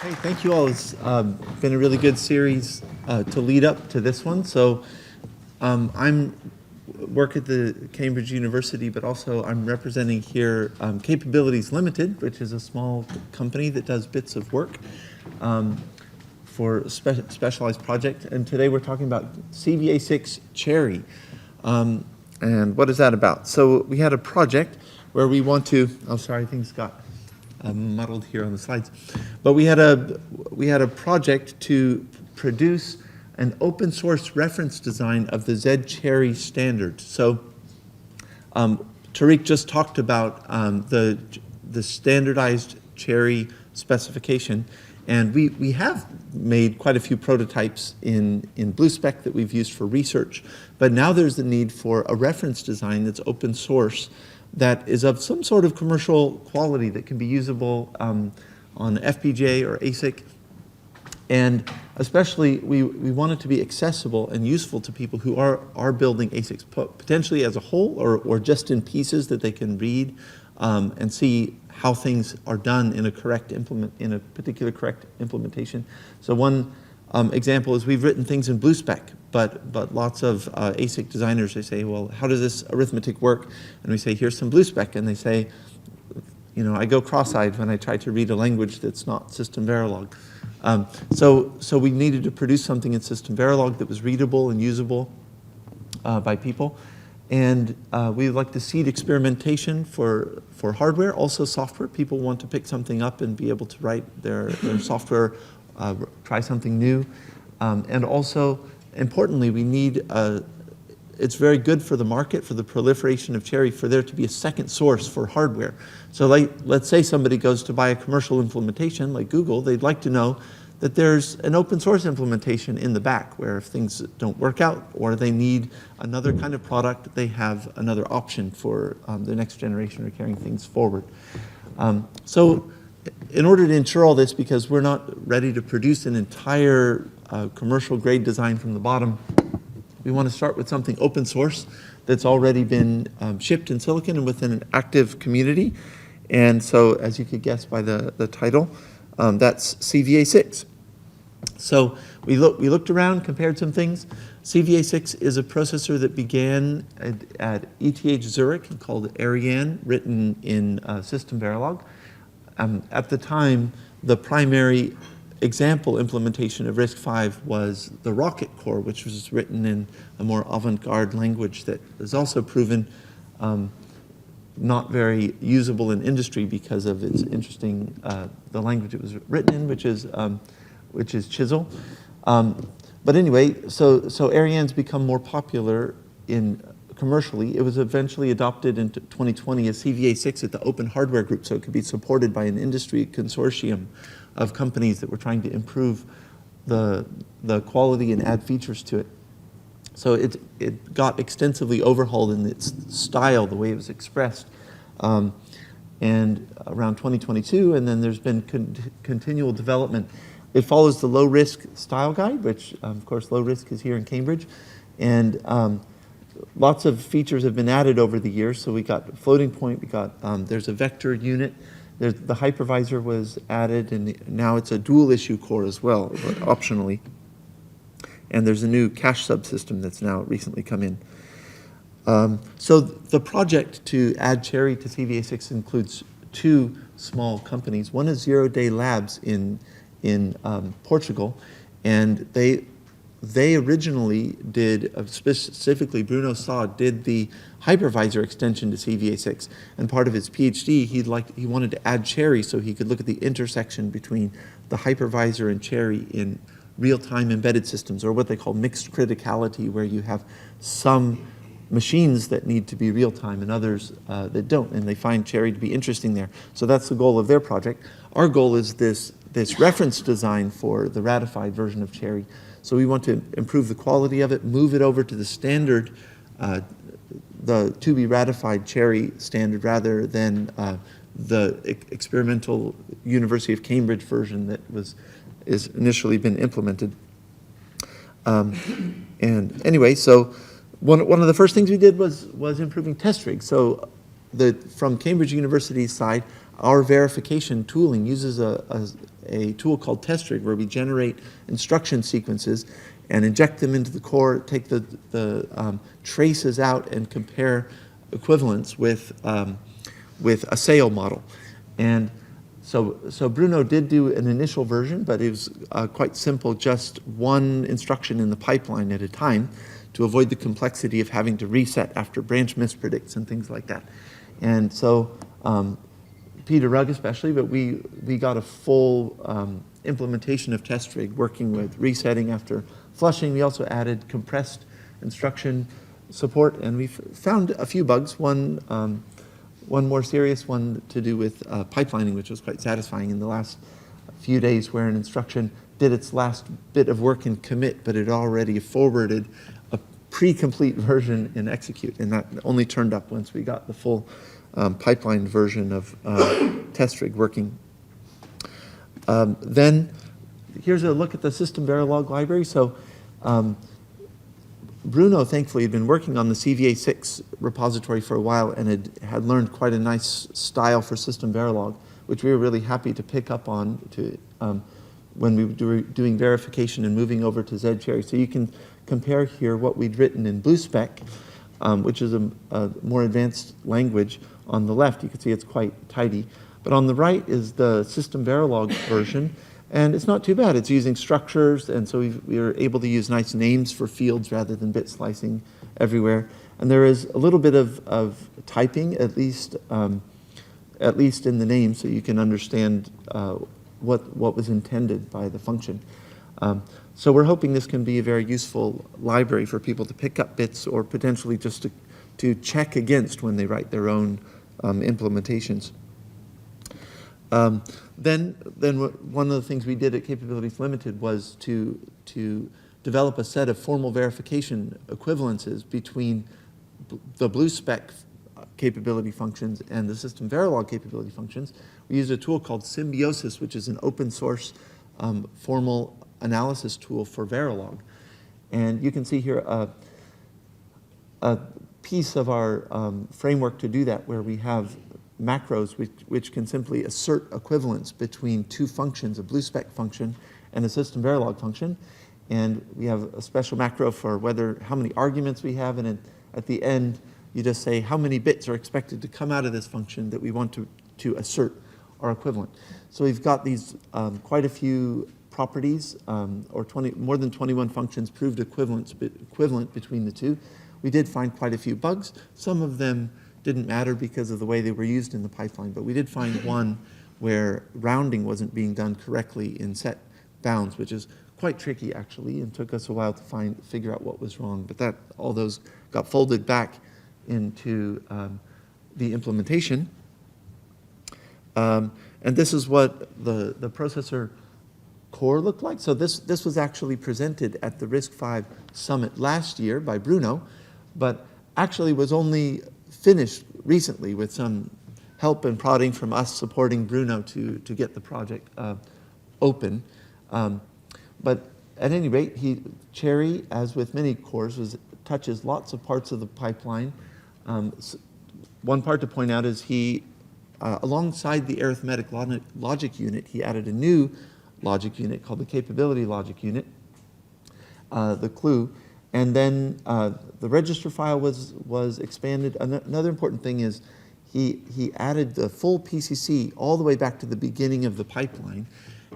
Hey, thank you all. It's been a really good series to lead up to this one. So I'm work at the Cambridge University, but also I'm representing here Capabilities Limited, which is a small company that does bits of work for a specialized project. And today we're talking about CVA6 CHERI. And what is that about? So we had a project where we want to, oh sorry, things got muddled here on the slides. But we had a project to produce an open source reference design of the Zcheri standard. So TestRIG just talked about the standardized Zcheri specification, and we have made quite a few prototypes in Bluespec that we've used for research, but now there's the need for a reference design that's open source that is of some sort of commercial quality that can be usable on FPGA or ASIC. And especially, we want it to be accessible and useful to people who are building ASICs, potentially as a whole or just in pieces that they can read and see how things are done in a particular correct implementation. So one example is we've written things in Bluespec, but lots of ASIC designers, they say, well, how does this arithmetic work? And we say, here's some Bluespec, and they say, you know, I go cross-eyed when I try to read a language that's not SystemVerilog. So we needed to produce something in SystemVerilog that was readable and usable by people. And we like to seed experimentation for hardware, also software. People want to pick something up and be able to write their software, try something new. And also, importantly, we need, it's very good for the market, for the proliferation of Zcheri, for there to be a second source for hardware. So let's say somebody goes to buy a commercial implementation like Google, they'd like to know that there's an open source implementation in the back where if things don't work out or they need another kind of product, they have another option for the next generation or carrying things forward. So in order to ensure all this, because we're not ready to produce an entire commercial grade design from the bottom, we want to start with something open source that's already been shipped in silicon and within an active community. And so, as you could guess by the title, that's CVA6. So we looked around, compared some things. CVA6 is a processor that began at ETH Zurich called Ariane, written in SystemVerilog. At the time, the primary example implementation of RISC-V was the Rocket core, which was written in a more avant-garde language that is also proven not very usable in industry because of its interesting, the language it was written in, which is Chisel. But anyway, so Ariane's become more popular commercially. It was eventually adopted in 2020 as CVA6 at the Open Hardware Group, so it could be supported by an industry consortium of companies that were trying to improve the quality and add features to it. So it got extensively overhauled in its style, the way it was expressed, and around 2022, and then there's been continual development. It follows the low risk style guide, which of course low risk is here in Cambridge, and lots of features have been added over the years. So we got floating point, we got there's a vector unit, the hypervisor was added, and now it's a dual issue core as well, but optionally. And there's a new cache subsystem that's now recently come in. So the project to add Zcheri to CVA6 includes two small companies. One is 0 Day Labs in Portugal, and they originally did, specifically Bruno Sá did the hypervisor extension to CVA6, and part of his PhD, he wanted to add Zcheri so he could look at the intersection between the hypervisor and Zcheri in real-time embedded systems, or what they call mixed criticality, where you have some machines that need to be real-time and others that don't, and they find Zcheri to be interesting there. So that's the goal of their project. Our goal is this reference design for the ratified version of Zcheri. So we want to improve the quality of it, move it over to the standard, the to-be ratified Zcheri standard, rather than the experimental University of Cambridge version that is initially been implemented. And anyway, so one of the first things we did was improving TestRIG. So from Cambridge University's side, our verification tooling uses a tool called TestRIG, where we generate instruction sequences and inject them into the core, take the traces out, and compare equivalence with a SAIL model. And so Bruno did do an initial version, but it was quite simple, just one instruction in the pipeline at a time, to avoid the complexity of having to reset after branch mispredicts and things like that. And so Peter Rugg especially, but we got a full implementation of TestRIG working with resetting after flushing. We also added compressed instruction support, and we found a few bugs. One more serious one to do with pipelining, which was quite satisfying in the last few days, where an instruction did its last bit of work in commit, but it already forwarded a pre-complete version in execute, and that only turned up once we got the full pipeline version of TestRIG working. Then here's a look at the SystemVerilog library. So Bruno, thankfully, had been working on the CVA6 repository for a while and had learned quite a nice style for SystemVerilog, which we were really happy to pick up on when we were doing verification and moving over to Zcheri. So you can compare here what we'd written in Bluespec, which is a more advanced language. On the left, you can see it's quite tidy. But on the right is the SystemVerilog version, and it's not too bad. It's using structures, and so we were able to use nice names for fields rather than bit slicing everywhere. And there is a little bit of typing, at least in the name, so you can understand what was intended by the function. So we're hoping this can be a very useful library for people to pick up bits, or potentially just to check against when they write their own implementations. Then one of the things we did at Capabilities Limited was to develop a set of formal verification equivalences between the Bluespec capability functions and the SystemVerilog capability functions. We used a tool called Symbiosis, which is an open source formal analysis tool for Verilog. And you can see here a piece of our framework to do that, where we have macros which can simply assert equivalence between two functions, a Bluespec function and a SystemVerilog function. And we have a special macro for how many arguments we have, and at the end you just say how many bits are expected to come out of this function that we want to assert are equivalent. So we've got these quite a few properties, or more than 21 functions proved equivalent between the two. We did find quite a few bugs. Some of them didn't matter because of the way they were used in the pipeline, but we did find one where rounding wasn't being done correctly in set bounds, which is quite tricky actually, and took us a while to figure out what was wrong. But all those got folded back into the implementation. And this is what the processor core looked like. So this was actually presented at the RISC-V summit last year by Bruno, but actually was only finished recently with some help and prodding from us supporting Bruno to get the project open. But at any rate, CHERI, as with many cores, touches lots of parts of the pipeline. One part to point out is alongside the arithmetic logic unit, he added a new logic unit called the capability logic unit, the clue. And then the register file was expanded. Another important thing is he added the full PCC all the way back to the beginning of the pipeline.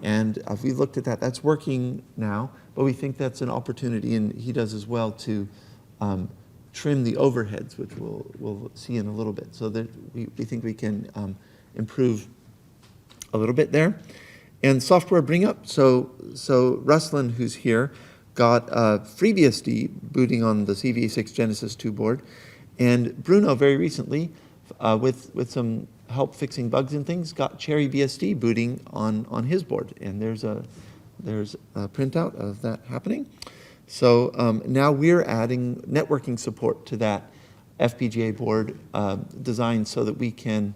And if we looked at that, that's working now, but we think that's an opportunity, and he does as well, to trim the overheads, which we'll see in a little bit. So that we think we can improve a little bit there. And software bring up. So Ruslan, who's here, got FreeBSD booting on the CVA6 Genesis 2 board, and Bruno very recently, with some help fixing bugs and things, got Zcheri BSD booting on his board, and there's a printout of that happening. So now we're adding networking support to that FPGA board designed so that we can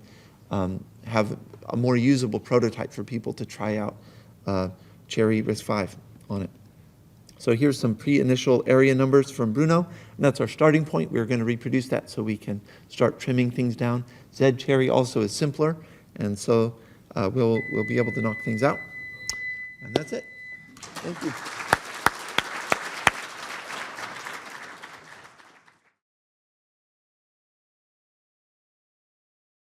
have a more usable prototype for people to try out Zcheri RISC-V on it. So here's some pre-initial area numbers from Bruno, and that's our starting point. We're going to reproduce that so we can start trimming things down. Zcheri also is simpler, and so we'll be able to knock things out. And that's it. Thank you.